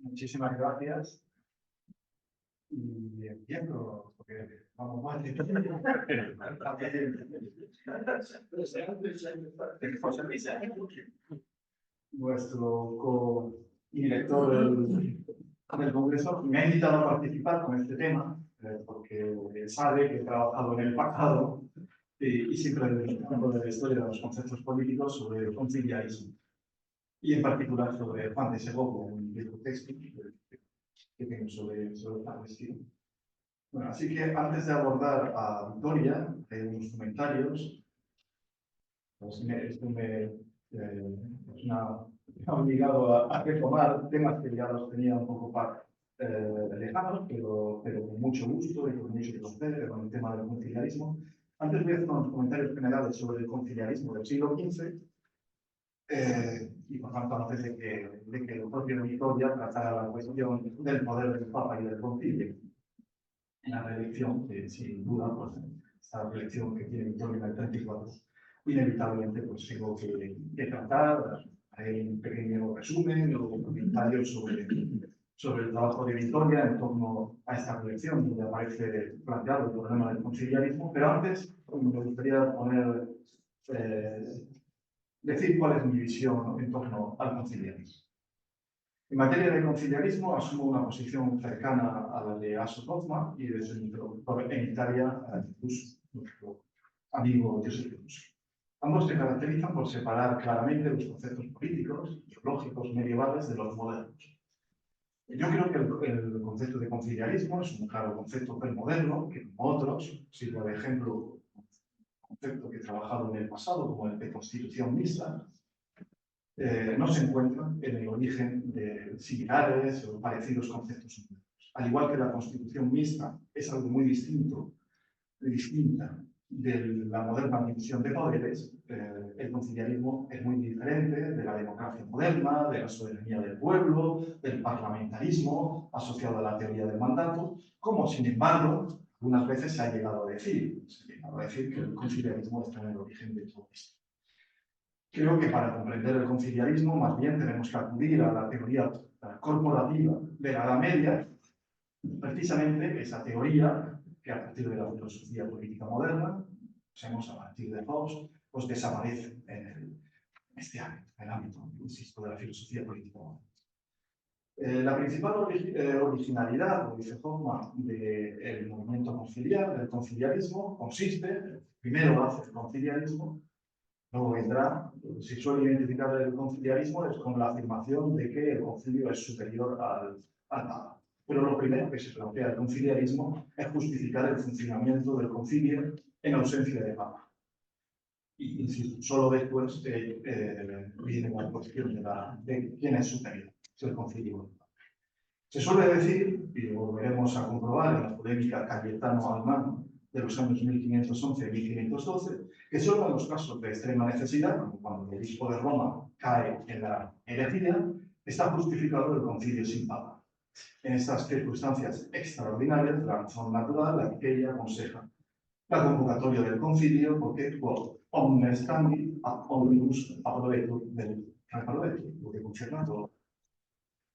Muchísimas gracias. Y empiezo, porque vamos mal. Nuestro co-director del Congreso me ha invitado a participar con este tema, porque sabe que he trabajado en el pasado y siempre hablando de la historia de los conceptos políticos sobre el conciliarismo. Y en particular sobre Juan de Segovia, un viejo texto que tengo sobre esta cuestión. Bueno, así que antes de abordar a Victoria, hay unos comentarios. Pues esto me ha obligado a retomar temas que ya los tenía un poco lejanos, pero con mucho gusto y con mucho placer con el tema del conciliarismo. Antes voy a hacer unos comentarios generales sobre el conciliarismo del siglo XV. Y por tanto, antes de que el propio Victoria tratara la cuestión del poder del Papa y del Concilio en la reelección, que sin duda, pues, esta reelección que tiene Victoria en el 34, inevitablemente pues tengo que tratar, hay un pequeño resumen o comentarios sobre el trabajo de Victoria en torno a esta reelección, donde aparece planteado el problema del conciliarismo, pero antes me gustaría decir cuál es mi visión en torno al conciliarismo. En materia de conciliarismo, asumo una posición cercana a la de Asser Hoffman y desde mi productor en Italia, nuestro amigo Joseph Russo. Ambos se caracterizan por separar claramente los conceptos políticos, ideológicos, medievales de los modernos. Yo creo que el concepto de conciliarismo es un claro concepto premoderno, que como otros, sirve de ejemplo concepto que he trabajado en el pasado, como el de constitución mixta, no se encuentran en el origen de similares o parecidos conceptos modernos. Al igual que la constitución mixta es algo muy distinta de la moderna división de poderes, el conciliarismo es muy diferente de la democracia moderna, de la soberanía del pueblo, del parlamentarismo asociado a la teoría del mandato, como sin embargo algunas veces se ha llegado a decir que el conciliarismo está en el origen de todo esto. Creo que para comprender el conciliarismo más bien tenemos que acudir a la teoría corporativa de la Edad Media, precisamente esa teoría que a partir de la filosofía política moderna, pensemos a partir de Hobbes, pues desaparece en este ámbito, en el ámbito, insisto, de la filosofía política moderna. La principal originalidad, como dice Hoffman, del movimiento conciliar, del conciliarismo, consiste, primero hace el conciliarismo, luego vendrá, si suele identificar el conciliarismo es con la afirmación de que el concilio es superior al Papa. Pero lo primero que se plantea el conciliarismo es justificar el funcionamiento del concilio en ausencia de Papa. Y insisto, solo después viene la cuestión de quién es superior, si el concilio. Se suele decir, y lo volveremos a comprobar en la polémica Cayetano-Alemán de los años 1511 y 1512, que solo en los casos de extrema necesidad, como cuando el obispo de Roma cae en la herejía, está justificado el concilio sin papa. En estas circunstancias extraordinarias, la razón natural, la que ella aconseja la convocatoria del concilio, porque omnes candi ad omnibus approbetur del reprobetur, lo que concierne a todo,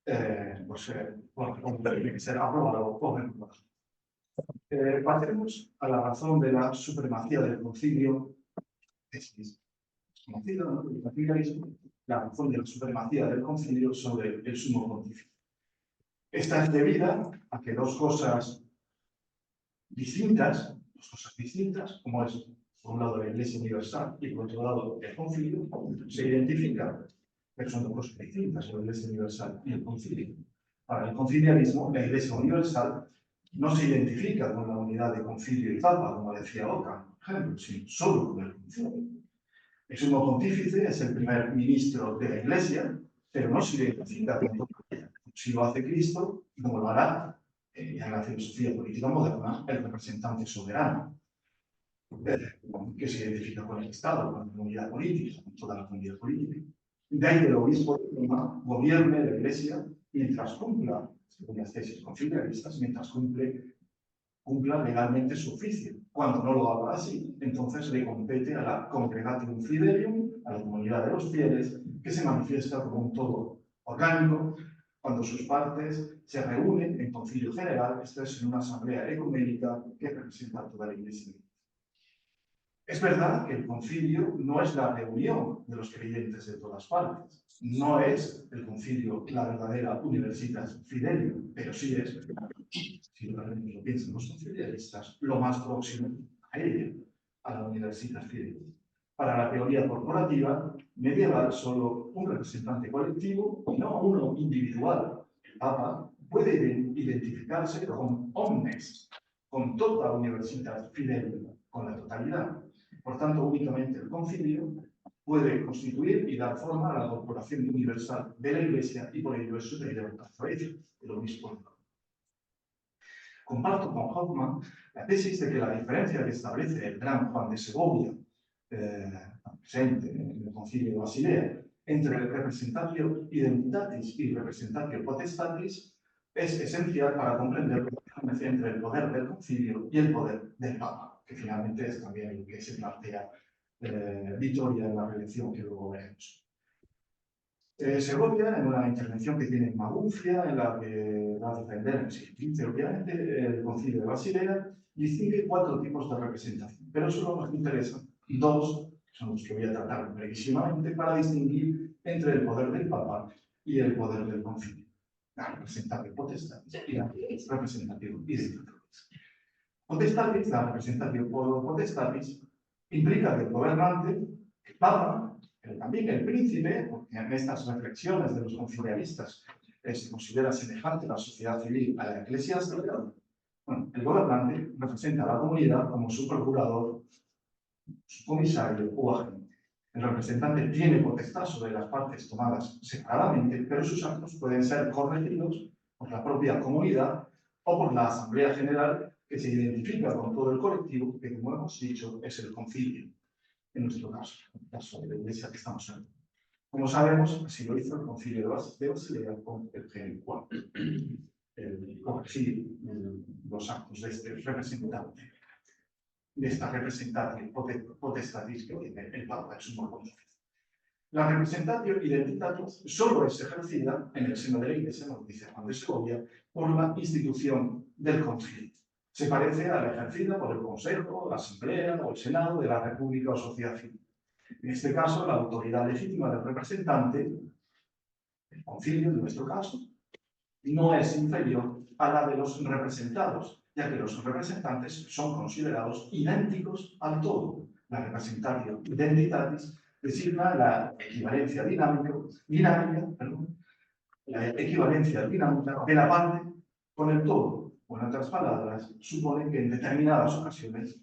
tiene que ser aprobado por el Pleno. Pasemos a la razón de la supremacía del concilio. Es conocida, ¿no? El conciliarismo, la razón de la supremacía del concilio sobre el sumo pontífice. Esta es debida a que dos cosas distintas, como es, por un lado, la Iglesia Universal y, por otro lado, el concilio, se identifican, pero son dos cosas distintas, la Iglesia Universal y el concilio. Para el conciliarismo, la Iglesia Universal no se identifica con la unidad de concilio y papa, como decía Oca, por ejemplo, sino solo con el concilio. El sumo pontífice es el primer ministro de la Iglesia, pero no se identifica con ella. Si lo hace Cristo, y como lo hará ya en la filosofía política moderna, el representante soberano, que se identifica con el Estado, con la comunidad política, con toda la comunidad política. De ahí que el obispo de Roma gobierne la Iglesia mientras cumpla, según las tesis conciliaristas, mientras cumpla legalmente su oficio. Cuando no lo haga así, entonces le compete a la Congregatium Fidelium, a la comunidad de los fieles, que se manifiesta como un todo orgánico, cuando sus partes se reúnen en concilio general, esto es en una asamblea ecuménica que representa a toda la Iglesia. Es verdad que el concilio no es la reunión de los creyentes de todas partes, no es el concilio la verdadera Universitas Fidelium, pero sí es, si realmente lo piensan los conciliaristas, lo más próximo a ella, a la Universitas Fidelium. Para la teoría corporativa medieval, solo un representante colectivo y no uno individual, el Papa, puede identificarse con omnes, con toda Universitas Fidelium, con la totalidad. Por tanto, únicamente el concilio puede constituir y dar forma a la corporación universal de la Iglesia y por ello es superior a la fe, el obispo. Comparto con Hoffman la tesis de que la diferencia que establece el gran Juan de Segovia, presente en el concilio de Basilea, entre el representatio identitatis y representatio potestatis es esencial para comprender la diferencia entre el poder del concilio y el poder del Papa, que finalmente es también lo que se plantea Vittoria en la reelección que luego veremos. Segovia, en una intervención que tiene en Maguncia, en la que va a defender en el siglo XV, obviamente, el concilio de Basilea, distingue 4 tipos de representación, pero solo nos interesan 2, que son los que voy a tratar brevísimamente, para distinguir entre el poder del Papa y el poder del concilio. La representación potestatis y la representación identitatis. Potestatis, la representación potestatis, implica que el gobernante, el Papa, pero también el príncipe, porque en estas reflexiones de los conciliaristas se considera semejante la sociedad civil a la eclesiástica, bueno, el gobernante representa a la comunidad como su procurador, su comisario o agente. El representante tiene potestad sobre las partes tomadas separadamente, pero sus actos pueden ser corregidos por la propia comunidad o por la Asamblea General que se identifica con todo el colectivo, que como hemos dicho es el concilio. En nuestro caso, en el caso de la Iglesia que estamos en. Como sabemos, así lo hizo el concilio de Basilea con el Gen 4, corregir los actos de este representante, de esta representación potestatis que tiene el Papa en su morfología. La representación identitatis solo es ejercida en el seno de la Iglesia, nos dice Juan de Segovia, por la institución del concilio. Se parece a la ejercida por el Consejo, la Asamblea o el Senado de la República o sociedad civil. En este caso, la autoridad legítima del representante, el concilio en nuestro caso, no es inferior a la de los representados, ya que los representantes son considerados idénticos al todo. La representación identitatis designa la equivalencia dinámica de la parte con el todo. O en otras palabras, supone que en determinadas ocasiones,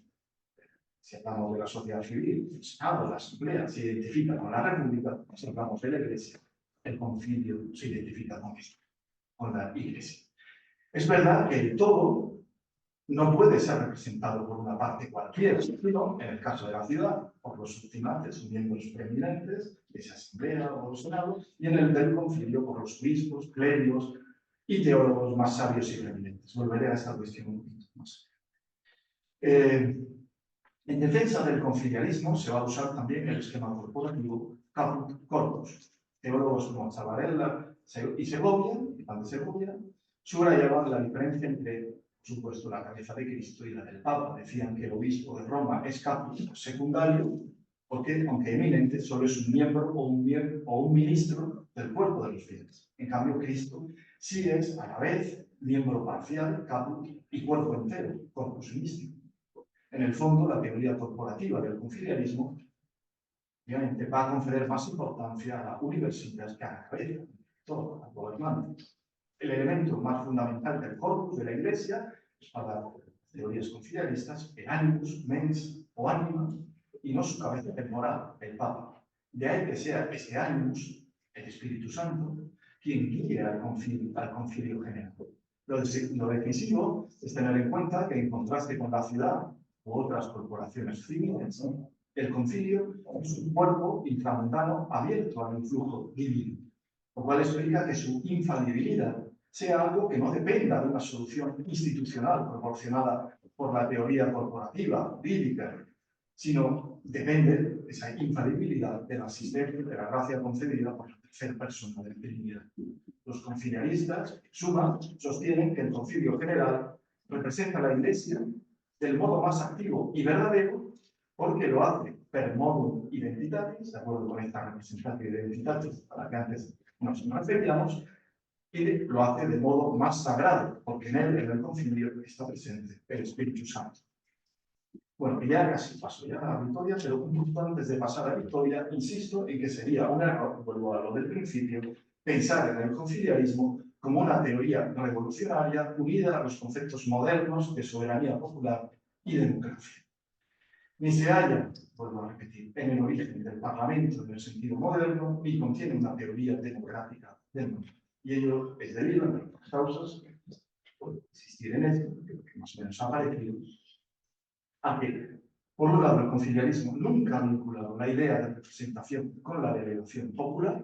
si hablamos de la sociedad civil, el Senado, la Asamblea se identifica con la República, si hablamos de la Iglesia, el concilio se identifica con la Iglesia. Es verdad que el todo no puede ser representado por una parte cualquiera, sino, en el caso de la ciudad, por los ultimates, miembros preeminentes de esa Asamblea o Senado, y en el del concilio por los obispos, clérigos y teólogos más sabios y preeminentes. Volveré a esta cuestión un poquito más. En defensa del conciliarismo se va a usar también el esquema corporativo caput corpus. Teólogos como Chavarella y Segovia, Juan de Segovia, subrayaban la diferencia entre, por supuesto, la cabeza de Cristo y la del Papa. Decían que el obispo de Roma es caput secundario, porque, aunque eminente, solo es un miembro o un ministro del cuerpo de los fieles. En cambio, Cristo sí es, a la vez, miembro parcial, caput, y cuerpo entero, corpus místico. En el fondo, la teoría corporativa del conciliarismo obviamente va a conceder más importancia a la universidad que a la cabeza, todo, al gobernante. El elemento más fundamental del corpus de la Iglesia es para las teorías conciliaristas el animus, mens o ánima, y no su cabeza temporal, el Papa. De ahí que sea ese animus, el Espíritu Santo, quien guíe al concilio general. Lo decisivo es tener en cuenta que, en contraste con la ciudad u otras corporaciones civiles, el concilio es un cuerpo inframundano abierto al influjo divino, lo cual explica que su infalibilidad sea algo que no dependa de una solución institucional proporcionada por la teoría corporativa, bíblica, sino depende esa infalibilidad de la asistencia de la gracia concedida por la tercera persona de la Trinidad. Los conciliaristas, en suma, sostienen que el concilio general representa a la Iglesia del modo más activo y verdadero porque lo hace per modum identitatis, de acuerdo con esta representación identitatis a la que antes nos referíamos, y lo hace de modo más sagrado, porque en él, en el concilio, está presente el Espíritu Santo. Bueno, ya casi paso ya a la Victoria, pero un poquito antes de pasar a la Victoria, insisto en que sería un error, vuelvo a lo del principio, pensar en el conciliarismo como una teoría revolucionaria unida a los conceptos modernos de soberanía popular y democracia. Ni se halla, vuelvo a repetir, en el origen del Parlamento en el sentido moderno, ni contiene una teoría democrática del mundo. Y ello es debido, entre otras causas, por insistir en esto, que más o menos ha aparecido, a que, por un lado, el conciliarismo nunca ha vinculado la idea de representación con la delegación popular,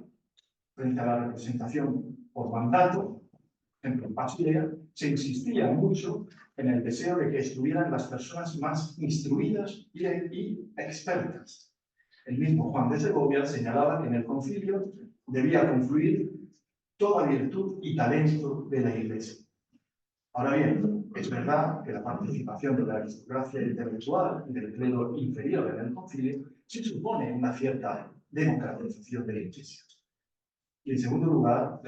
frente a la representación por mandato. Por ejemplo, en Basilea se insistía mucho en el deseo de que estuvieran las personas más instruidas y expertas. El mismo Juan de Segovia señalaba que en el concilio debía confluir toda virtud y talento de la Iglesia. Ahora bien, es verdad que la participación de la aristocracia intelectual y del clero inferior en el concilio sí supone una cierta democratización de la Iglesia. Y en segundo lugar,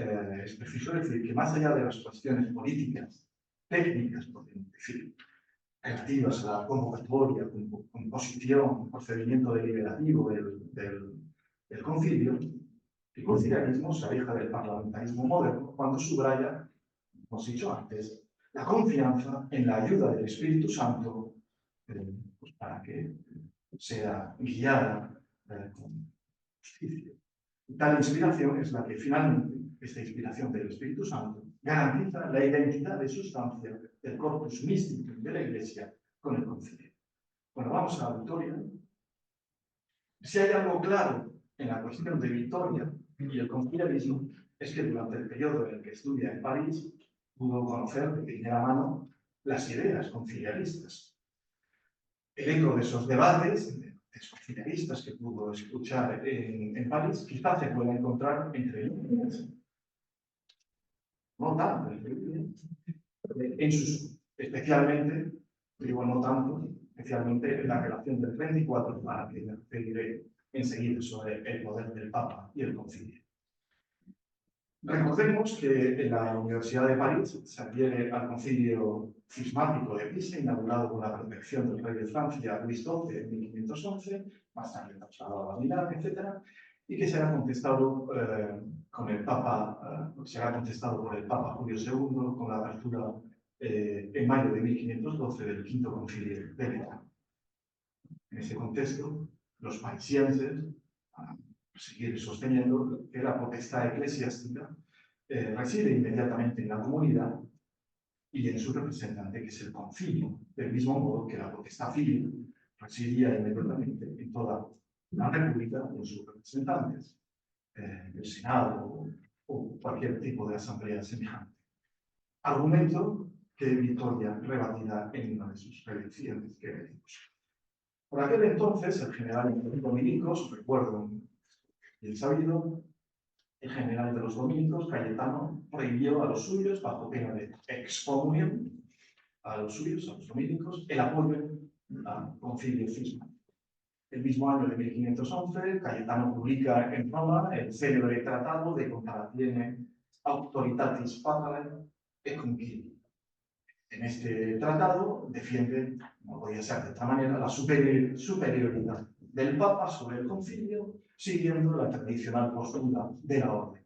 es preciso decir que más allá de las cuestiones políticas, técnicas, podemos decir, relativas a la convocatoria, composición, procedimiento deliberativo del concilio, el conciliarismo se aleja del parlamentarismo moderno cuando subraya, como hemos dicho antes, la confianza en la ayuda del Espíritu Santo pues para que sea guiada con justicia. Tal inspiración es la que finalmente, esta inspiración del Espíritu Santo, garantiza la identidad de sustancia del corpus místico de la Iglesia con el concilio. Bueno, vamos a la Victoria. Si hay algo claro en la cuestión de Victoria y el conciliarismo, es que durante el periodo en el que estudia en París, pudo conocer de primera mano las ideas conciliaristas. El eco de esos debates de conciliaristas que pudo escuchar en París, quizás se pueda encontrar entre líneas. No tanto en sus, especialmente, digo no tanto, especialmente en la relación del 34, a la que me referiré enseguida sobre el poder del Papa y el concilio. Recordemos que en la Universidad de París se adhiere al concilio cismático de Pisa, inaugurado con la protección del rey de Francia, Luis XII, en 1511, más tarde trasladado a Milán, etc., y que será contestado con el Papa, será contestado por el Papa Julio II con la apertura en mayo de 1512 del quinto concilio de Milán. En ese contexto, los parisienses seguir sosteniendo que la potestad eclesiástica reside inmediatamente en la comunidad y en su representante, que es el concilio, del mismo modo que la potestad civil residía inmediatamente en toda la república y en sus representantes, el Senado o cualquier tipo de asamblea semejante. Argumento que Victoria rebatida en una de sus predicciones que veremos. Por aquel entonces, el general dominicos, recuerdo bien sabido, el general de los dominicos, Cayetano, prohibió a los suyos, bajo pena de excomunión, a los suyos, a los dominicos, el apoyo al concilio cismático. El mismo año de 1511, Cayetano publica en Roma el célebre tratado de Comparatione Autoritatis Papalae et Concilio. En este tratado defiende, no podía ser de otra manera, la superioridad del Papa sobre el concilio, siguiendo la tradicional postura de la orden.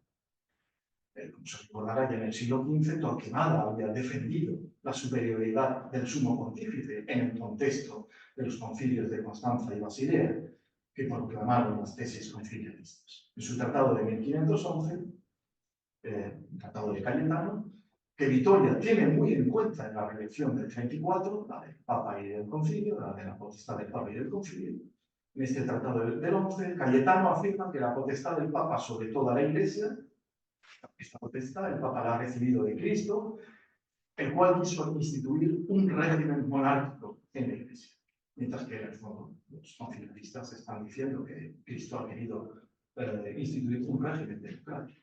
Como se recordará, ya en el siglo XV, Torquemada había defendido la superioridad del sumo pontífice en el contexto de los concilios de Constanza y Basilea, que proclamaron las tesis conciliaristas. En su tratado de 1511, tratado de Cayetano, que Victoria tiene muy en cuenta en la reelección del 34, la del Papa y del Concilio, la de la potestad del Papa y del Concilio. En este tratado del 11, Cayetano afirma que la potestad del Papa sobre toda la Iglesia, esta potestad el Papa la ha recibido de Cristo, el cual quiso instituir un régimen monárquico en la Iglesia. mientras que en el fondo los conciliaristas están diciendo que Cristo ha querido instituir un régimen democrático.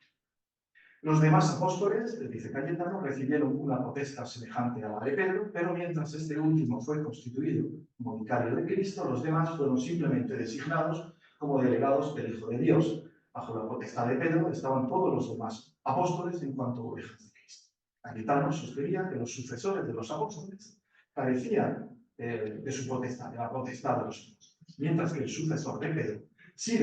Los demás apóstoles, dice Cayetano, recibieron una potestad semejante a la de Pedro, pero mientras este último fue constituido como vicario de Cristo, los demás fueron simplemente designados como delegados del Hijo de Dios. Bajo la potestad de Pedro estaban todos los demás apóstoles en cuanto a ovejas de Cristo. Cayetano sostenía que los sucesores de los apóstoles carecían de su potestad, de la potestad de los apóstoles, mientras que el sucesor de Pedro sí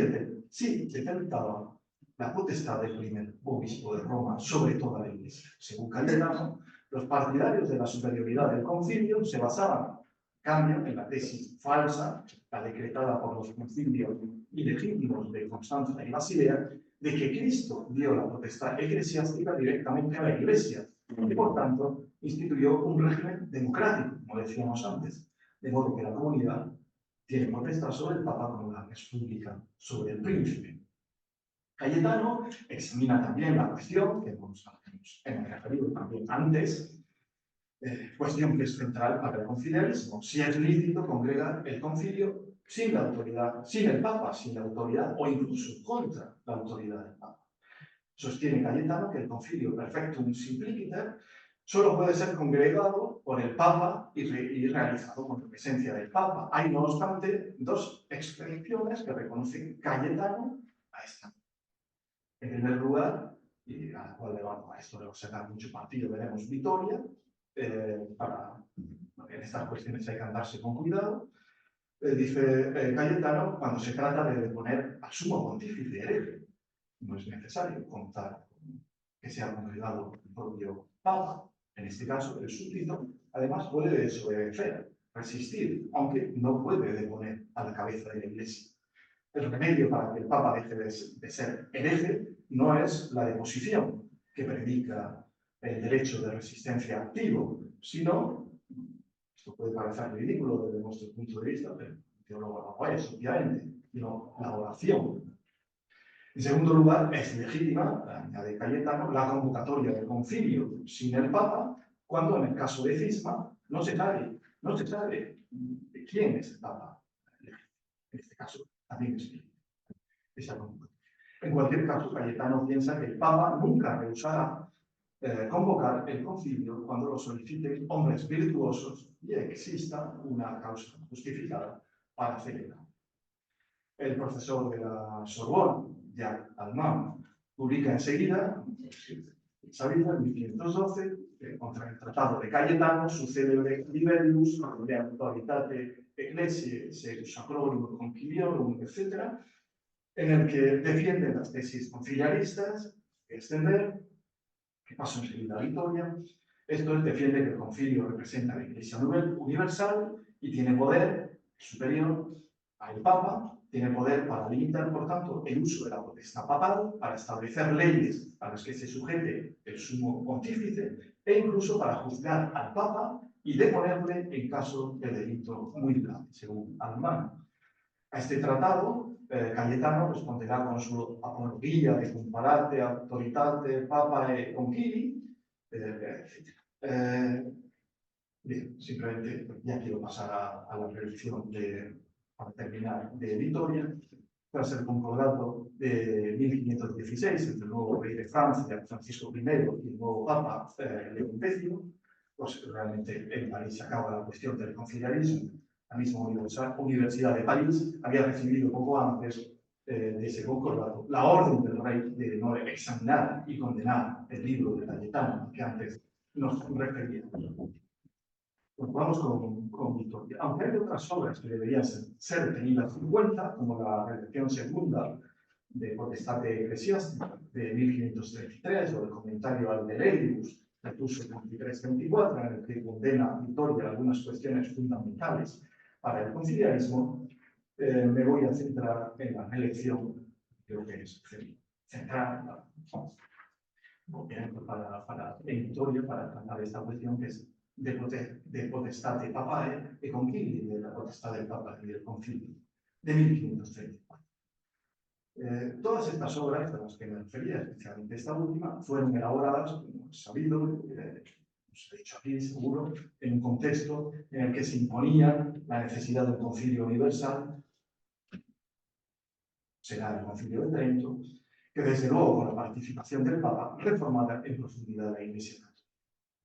detentaba la potestad del primer obispo de Roma sobre toda la Iglesia. Según Cayetano, los partidarios de la superioridad del concilio se basaban, en cambio, en la tesis falsa, la decretada por los concilios ilegítimos de Constanza y Basilea, de que Cristo dio la potestad eclesiástica directamente a la Iglesia y, por tanto, instituyó un régimen democrático, como decíamos antes, de modo que la comunidad tiene potestad sobre el Papa como la república sobre el príncipe. Cayetano examina también la cuestión que hemos referido también antes, cuestión que es central para el conciliarismo: si es lícito congregar el concilio sin la autoridad, sin el Papa, sin la autoridad o incluso contra la autoridad del Papa. Sostiene Cayetano que el concilio perfectum simpliciter solo puede ser congregado por el Papa y realizado con la presencia del Papa. Hay, no obstante, dos excepciones que reconoce Cayetano a esta. En primer lugar, y a la cual a esto le va a sacar mucho partido, veremos Vitoria, en estas cuestiones hay que andarse con cuidado. Dice Cayetano, cuando se trata de deponer al sumo pontífice hereje, no es necesario contar que sea congregado el propio Papa. En este caso, el súbdito, además, puede desobedecer, resistir, aunque no puede deponer a la cabeza de la Iglesia. El remedio para que el Papa deje de ser hereje no es la deposición, que predica el derecho de resistencia activo, sino, esto puede parecer ridículo desde nuestro punto de vista, pero el teólogo no es, obviamente, sino la oración. En segundo lugar, es legítima, añade Cayetano, la convocatoria del concilio sin el Papa, cuando en el caso de cisma no se sabe de quién es el Papa. En este caso, también es esa convocatoria. En cualquier caso, Cayetano piensa que el Papa nunca rehusará convocar el concilio cuando lo soliciten hombres virtuosos y exista una causa justificada para celebrar. El profesor de la Sorbonne, Jacques Allemand, publica enseguida, en 1512, contra el Tratado de Cayetano, su célebre Libellus, de Autoritate Ecclesiae, Sacrorum Conciliorum, etc., en el que defiende las tesis conciliaristas, extender, que paso enseguida a Vitoria. Esto es, defiende que el concilio representa a la Iglesia universal y tiene poder superior al Papa, tiene poder para limitar, por tanto, el uso de la potestad papal, para establecer leyes a las que se sujete el sumo pontífice e incluso para juzgar al Papa y deponerle en caso de delito muy grave, según Allemand. A este tratado, Cayetano responderá con su apología de comparate autoritate papa e concili, etc. Bien, simplemente ya quiero pasar a la revisión para terminar, de Vitoria. Tras el concordato de 1516 entre el nuevo rey de Francia, Francisco I, y el nuevo Papa, León X, pues realmente en París se acaba la cuestión del conciliarismo. La misma Universidad de París había recibido poco antes de ese concordato la orden del rey de no examinar y condenar el libro de Cayetano, que antes nos referíamos. Pues vamos con Vitoria. Aunque hay otras obras que deberían ser tenidas en cuenta, como la redacción segunda de Potestate Ecclesiastica de 1533 o el comentario al Deleibus de Tuso 2324, en el que condena a Vitoria algunas cuestiones fundamentales para el conciliarismo, me voy a centrar en la elección, creo que es central en Vitoria para tratar esta cuestión que es de potestate papae e concili, de la potestad del Papa y del concilio, de 1534. Todas estas obras, a las que me refería, especialmente esta última, fueron elaboradas, como es sabido, os he dicho aquí seguro, en un contexto en el que se imponía la necesidad de un concilio universal, será el Concilio de Trento, que desde luego con la participación del Papa reformara en profundidad la Iglesia Católica.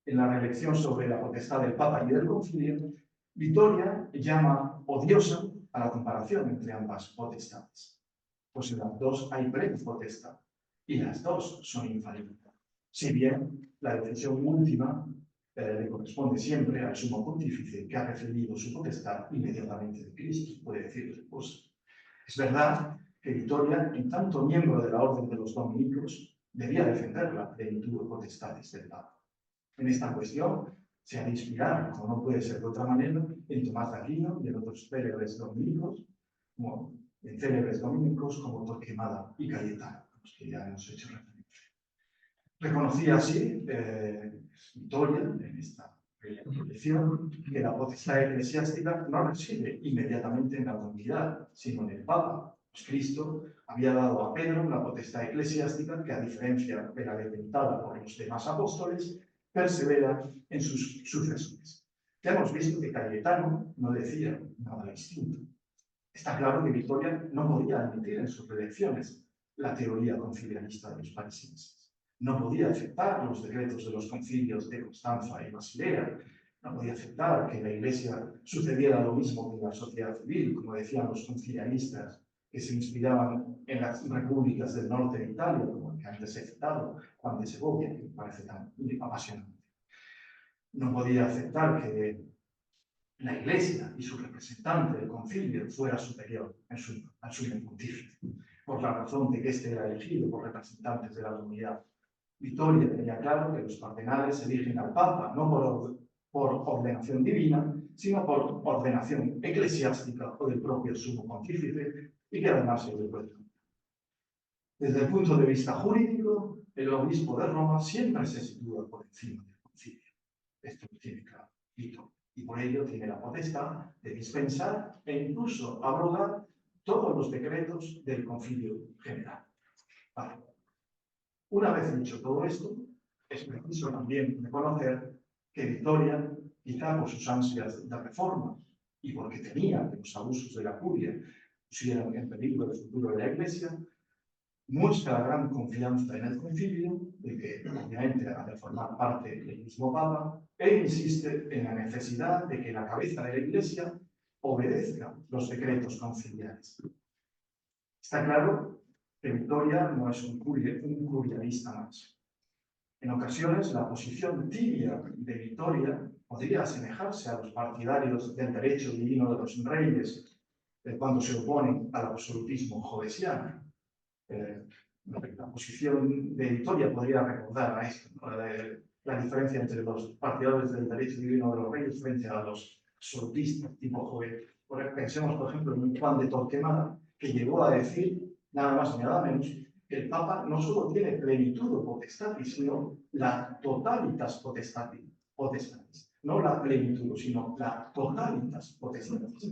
En la reflexión sobre la potestad del Papa y del Concilio, Vittoria llama odiosa a la comparación entre ambas potestades, pues en las dos hay plena potestad y las dos son infalibles. Si bien la decisión última le corresponde siempre al sumo pontífice que ha recibido su potestad inmediatamente de Cristo, puede decir su esposa. Es verdad que Vittoria, en tanto miembro de la Orden de los Dominicos, debía defender la plenitud de potestades del Papa. En esta cuestión se ha de inspirar, como no puede ser de otra manera, en Tomás de Aquino y en otros célebres dominicos, como Torquemada y Cayetano, a los que ya hemos hecho referencia. Reconocía así Vittoria, en esta proyección, que la potestad eclesiástica no reside inmediatamente en la comunidad, sino en el Papa. Pues Cristo había dado a Pedro la potestad eclesiástica que, a diferencia de la detentada por los demás apóstoles, persevera en sus sucesores. Ya hemos visto que Cayetano no decía nada distinto. Está claro que Vittoria no podía admitir en sus redacciones la teoría conciliarista de los parisienses. No podía aceptar los decretos de los concilios de Constanza y Basilea. No podía aceptar que en la Iglesia sucediera lo mismo que en la sociedad civil, como decían los conciliaristas, que se inspiraban en las repúblicas del norte de Italia, como el que antes he citado, Juan de Segovia, que me parece tan apasionante. No podía aceptar que la Iglesia y su representante, el concilio, fuera superior al sumo pontífice, por la razón de que éste era elegido por representantes de la comunidad. Vittoria tenía claro que los cardenales eligen al Papa no por ordenación divina, sino por ordenación eclesiástica o del propio sumo pontífice, y que además se le puede. Desde el punto de vista jurídico, el obispo de Roma siempre se sitúa por encima del concilio. Esto lo tiene claro Vittoria, y por ello tiene la potestad de dispensar e incluso abrogar todos los decretos del concilio general. Vale. Una vez dicho todo esto, es preciso también reconocer que Vittoria, quizá por sus ansias de reforma y porque temía que los abusos de la curia pusieran en peligro el futuro de la Iglesia, muestra gran confianza en el concilio, de que obviamente ha de formar parte del mismo Papa, e insiste en la necesidad de que la cabeza de la Iglesia obedezca los decretos conciliares. Está claro que Vittoria no es un curialista más. En ocasiones, la posición tibia de Vittoria podría asemejarse a los partidarios del derecho divino de los reyes cuando se oponen al absolutismo jovesiano. La posición de Vittoria podría recordar a esto, ¿no? La diferencia entre los partidarios del derecho divino de los reyes frente a los absolutistas tipo joven. Pensemos, por ejemplo, en un Juan de Torquemada, que llegó a decir, nada más ni nada menos, que el Papa no solo tiene plenitud o potestatis, sino la totalitas potestatis. No la plenitud, sino la totalitas potestatis.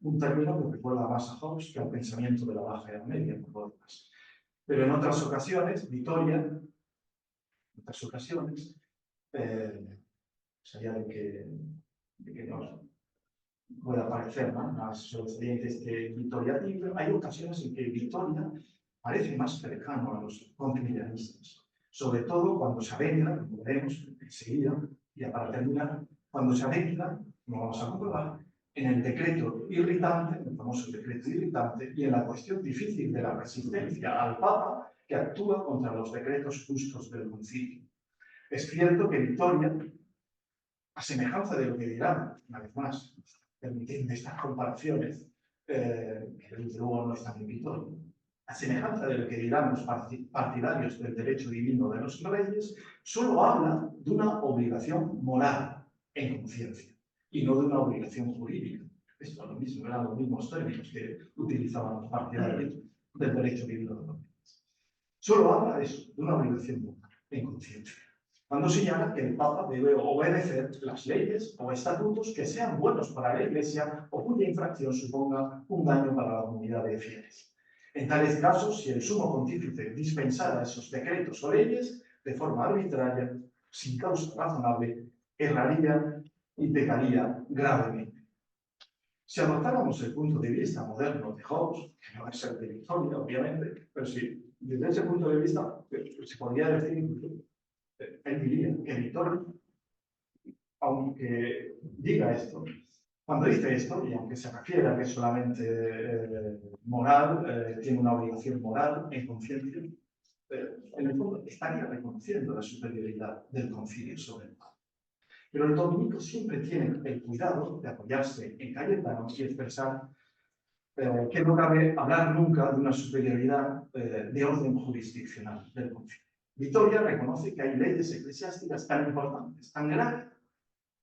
Un término que recuerda más a Hobbes que al pensamiento de la Baja Edad Media, por lo demás. Pero en otras ocasiones, Vittoria, sería de que nos pueda parecer, ¿no?, más sobresaliente este Vittoria tibio, hay ocasiones en que Vittoria parece más cercano a los conciliaristas, sobre todo cuando se adentra, como veremos enseguida, y para terminar, cuando se adentra, como vamos a comprobar, en el decreto irritante, el famoso decreto irritante, y en la cuestión difícil de la resistencia al Papa que actúa contra los decretos justos del concilio. Es cierto que Vittoria, a semejanza de lo que dirán, una vez más, permitiendo estas comparaciones, que desde luego no están en Vittoria, a semejanza de lo que dirán los partidarios del derecho divino de los reyes, solo habla de una obligación moral en conciencia y no de una obligación jurídica. Esto es lo mismo, eran los mismos términos que utilizaban los partidarios del derecho divino de los reyes. Solo habla de eso, de una obligación moral en conciencia, cuando señala que el Papa debe obedecer las leyes o estatutos que sean buenos para la Iglesia o cuya infracción suponga un daño para la comunidad de fieles. En tales casos, si el sumo pontífice dispensara esos decretos o leyes de forma arbitraria, sin causa razonable, erraría y pecaría gravemente. Si adoptáramos el punto de vista moderno de Hobbes, que no es el de Victoria, obviamente, pero sí, desde ese punto de vista se podría decir incluso, él diría que Victoria, aunque diga esto, cuando dice esto, y aunque se refiere a que es solamente moral, tiene una obligación moral en conciencia, en el fondo estaría reconociendo la superioridad del concilio sobre el Papa. Pero el dominico siempre tiene el cuidado de apoyarse en Cayetano y expresar que no cabe hablar nunca de una superioridad de orden jurisdiccional del concilio. Victoria reconoce que hay leyes eclesiásticas tan importantes, tan grandes,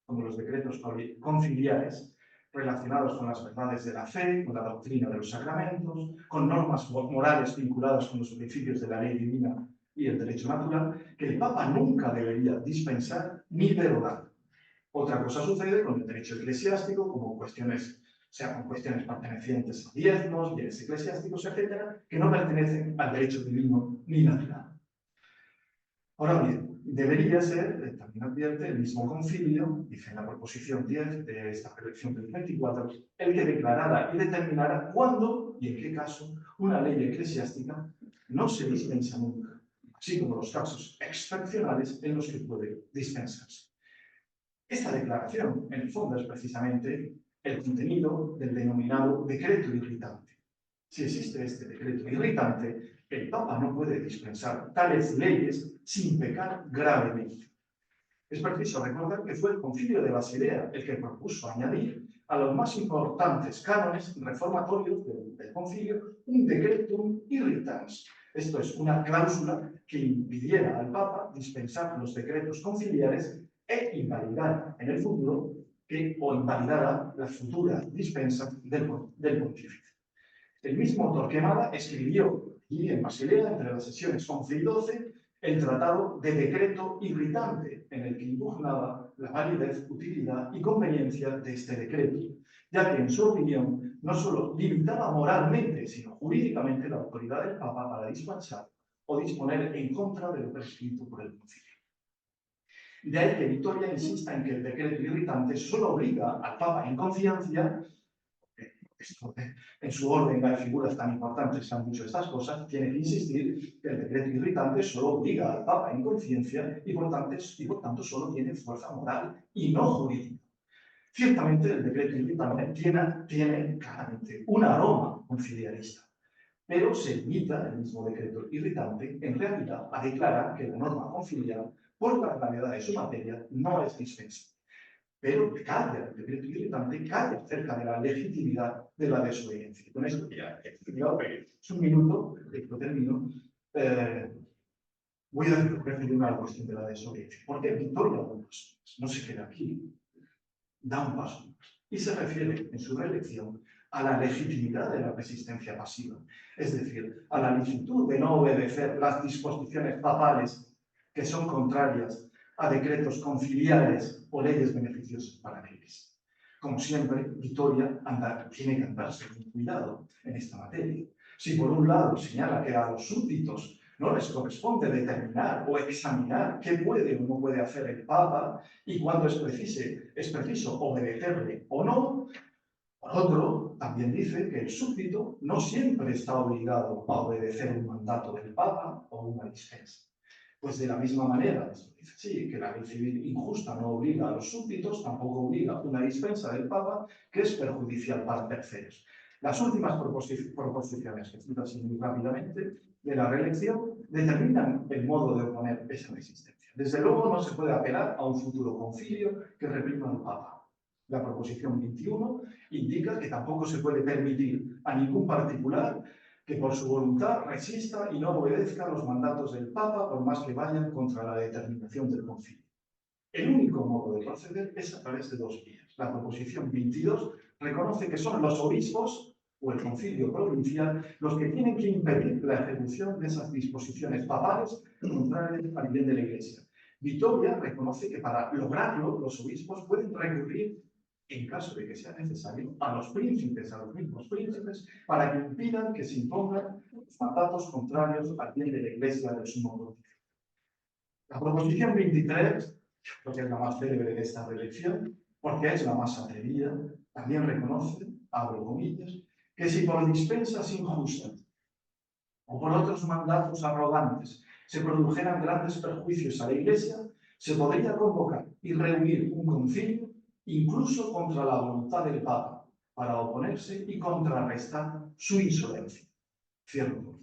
como los decretos conciliares relacionados con las verdades de la fe, con la doctrina de los sacramentos, con normas morales vinculadas con los principios de la ley divina y el derecho natural, que el Papa nunca debería dispensar ni derogar. Otra cosa sucede con el derecho eclesiástico, como cuestiones, o sea, con cuestiones pertenecientes a diezmos, bienes eclesiásticos, etcétera, que no pertenecen al derecho divino ni natural. Ahora bien, debería ser, también advierte, el mismo concilio, dice en la proposición 10 de esta elección del 24, el que declarara y determinara cuándo y en qué caso una ley eclesiástica no se dispensa nunca, así como los casos excepcionales en los que puede dispensarse. Esta declaración, en el fondo, es precisamente el contenido del denominado decreto irritante. Si existe este decreto irritante, el Papa no puede dispensar tales leyes sin pecar gravemente. Es preciso recordar que fue el Concilio de Basilea el que propuso añadir a los más importantes cánones reformatorios del Concilio un decretum irritans. Esto es una cláusula que impidiera al Papa dispensar los decretos conciliares e invalidar en el futuro o invalidara las futuras dispensas del pontífice. El mismo Torquemada escribió allí en Basilea, entre las sesiones 11 y 12, el tratado de decreto irritante, en el que impugnaba la validez, utilidad y conveniencia de este decreto, ya que, en su opinión, no solo limitaba moralmente, sino jurídicamente la autoridad del Papa para dispensar o disponer en contra de lo prescrito por el concilio. De ahí que Victoria insista en que el decreto irritante solo obliga al Papa en conciencia. En su orden hay figuras tan importantes que han dicho estas cosas, tiene que insistir que el decreto irritante solo obliga al Papa en conciencia y por tanto solo tiene fuerza moral y no jurídica. Ciertamente el decreto irritante tiene claramente un aroma conciliarista, pero se limita el mismo decreto irritante en realidad a declarar que la norma conciliar, por la gravedad de su materia, no es dispensable. Pero calla, el decreto irritante calla acerca de la legitimidad de la desobediencia. Con esto ya es un minuto, esto termino, voy a referirme a la cuestión de la desobediencia. Porque Victoria da un paso más, no se queda aquí, da un paso más. Y se refiere en su reelección a la legitimidad de la resistencia pasiva, es decir, a la licitud de no obedecer las disposiciones papales que son contrarias a decretos conciliares o leyes beneficiosas para la Iglesia. Como siempre, Victoria tiene que andarse con cuidado en esta materia. Si por un lado señala que a los súbditos no les corresponde determinar o examinar qué puede o no puede hacer el Papa y cuándo es preciso obedecerle o no, por otro, también dice que el súbdito no siempre está obligado a obedecer un mandato del Papa o una dispensa. Pues de la misma manera, esto dice sí, que la ley civil injusta no obliga a los súbditos, tampoco obliga una dispensa del Papa que es perjudicial para terceros. Las últimas proposiciones, que cito así muy rápidamente, de la reelección, determinan el modo de oponer esa resistencia. Desde luego no se puede apelar a un futuro concilio que reprima al Papa. La proposición 21 indica que tampoco se puede permitir a ningún particular que por su voluntad resista y no obedezca los mandatos del Papa por más que vayan contra la determinación del concilio. El único modo de proceder es a través de dos vías. La proposición 22 reconoce que son los obispos o el concilio provincial los que tienen que impedir la ejecución de esas disposiciones papales contrarias al bien de la Iglesia. Victoria reconoce que para lograrlo los obispos pueden recurrir, en caso de que sea necesario, a los mismos príncipes, para que impidan que se impongan mandatos contrarios al bien de la Iglesia del sumo pontífice. La proposición 23 porque es la más célebre de esta reelección, porque es la más atrevida, también reconoce, abro comillas, que si por dispensas injustas o por otros mandatos arrogantes se produjeran grandes perjuicios a la Iglesia, se podría convocar y reunir un concilio incluso contra la voluntad del Papa para oponerse y contrarrestar su insolencia. Cierro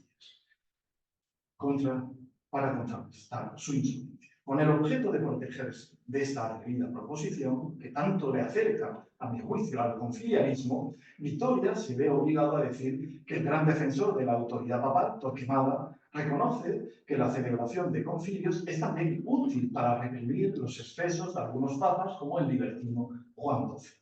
comillas. Para contrarrestar su insolencia. Con el objeto de protegerse de esta atrevida proposición, que tanto le acerca, a mi juicio, al conciliarismo, Vitoria se ve obligado a decir que el gran defensor de la autoridad papal, Torquemada, reconoce que la celebración de concilios es también útil para reprimir los excesos de algunos papas, como el libertino Juan XII.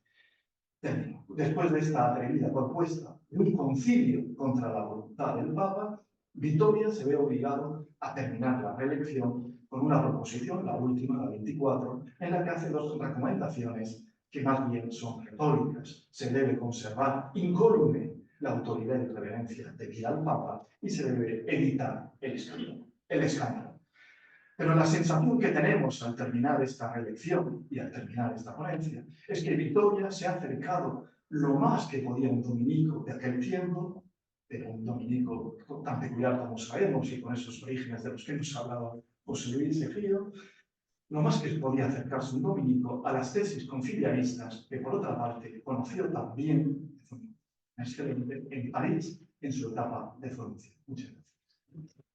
Termino. Después de esta atrevida propuesta de un concilio contra la voluntad del Papa, Vitoria se ve obligado a terminar la reelección con una proposición, la última, la 24, en la que hace dos recomendaciones que más bien son retóricas. Se debe conservar incólume la autoridad y reverencia debida al Papa y se debe evitar el escándalo. Pero la sensación que tenemos al terminar esta reelección y al terminar esta ponencia es que Vitoria se ha acercado lo más que podía un dominico de aquel tiempo, pero un dominico tan peculiar como sabemos y con esos orígenes de los que hemos hablado José Luis Ejido, lo más que podía acercarse un dominico a las tesis conciliaristas que, por otra parte, conoció también excelente en París en su etapa de formación. Muchas gracias.